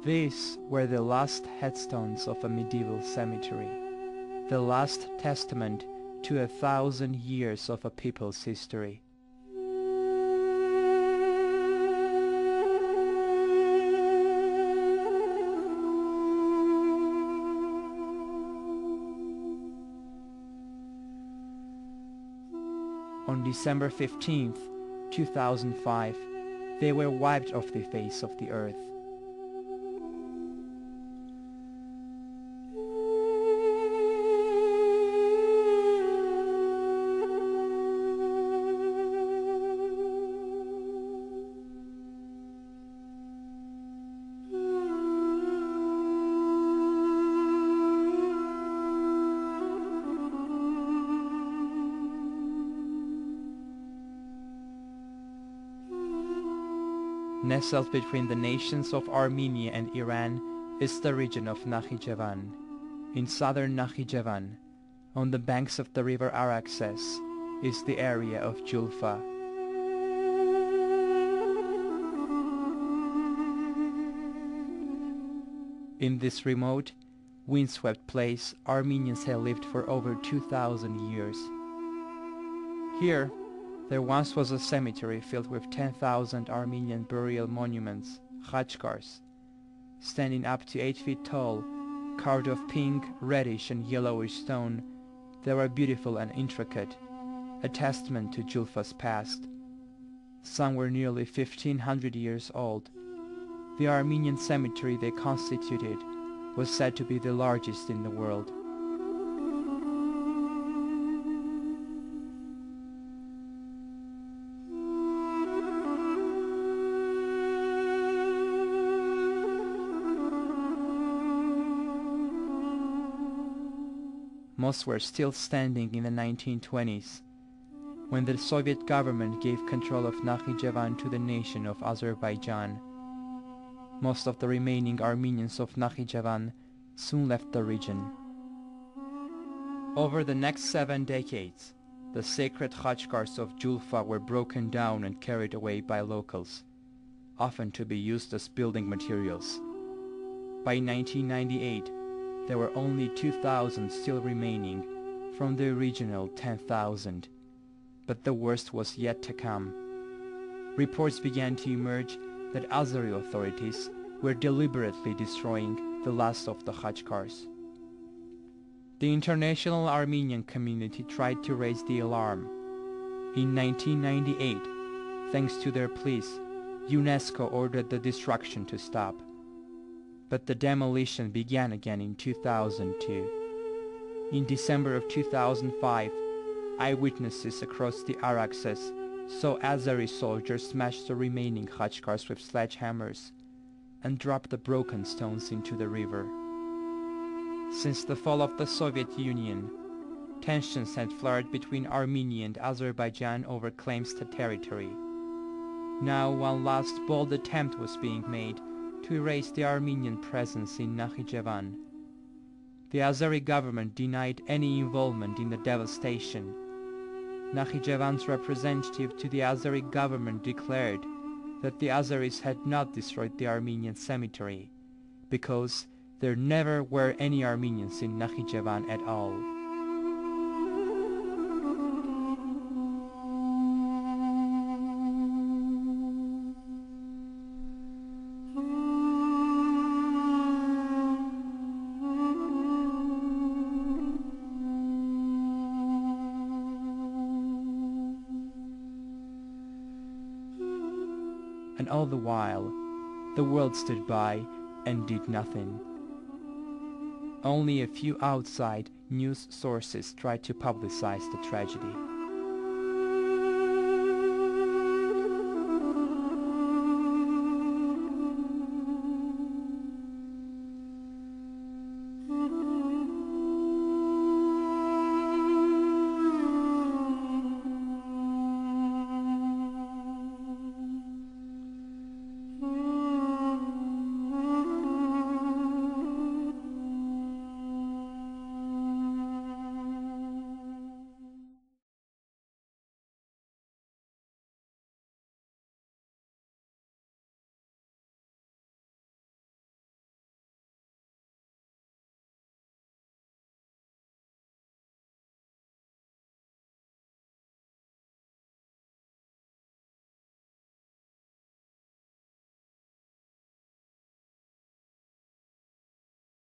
These were the last headstones of a medieval cemetery, the last testament to 1,000 years of a people's history. On December 15th, 2005, they were wiped off the face of the earth. Nestled between the nations of Armenia and Iran is the region of Nakhichevan. In southern Nakhichevan, on the banks of the river Araxes, is the area of Джульфа. In this remote, windswept place, Armenians have lived for over 2,000 years. Here, there once was a cemetery filled with 10,000 Armenian burial monuments, khachkars, standing up to 8 feet tall, carved of pink, reddish and yellowish stone. They were beautiful and intricate, a testament to Джульфа's past. Some were nearly 1,500 years old. The Armenian cemetery they constituted was said to be the largest in the world. Most were still standing in the 1920s, when the Soviet government gave control of Nakhichevan to the nation of Azerbaijan. Most of the remaining Armenians of Nakhichevan soon left the region. Over the next 7 decades, the sacred khachkars of Джульфа were broken down and carried away by locals, often to be used as building materials. By 1998, there were only 2,000 still remaining from the original 10,000, but the worst was yet to come. Reports began to emerge that Azeri authorities were deliberately destroying the last of the khachkars. The international Armenian community tried to raise the alarm. In 1998, thanks to their pleas, UNESCO ordered the destruction to stop. But the demolition began again in 2002. In December of 2005, eyewitnesses across the Araxes saw Azeri soldiers smash the remaining khachkars with sledgehammers and drop the broken stones into the river. Since the fall of the Soviet Union, tensions had flared between Armenia and Azerbaijan over claims to territory. Now one last bold attempt was being made to erase the Armenian presence in Nakhichevan. The Azeri government denied any involvement in the devastation. Nakhichevan's representative to the Azeri government declared that the Azeris had not destroyed the Armenian cemetery, because there never were any Armenians in Nakhichevan at all. And all the while, the world stood by and did nothing. Only a few outside news sources tried to publicize the tragedy.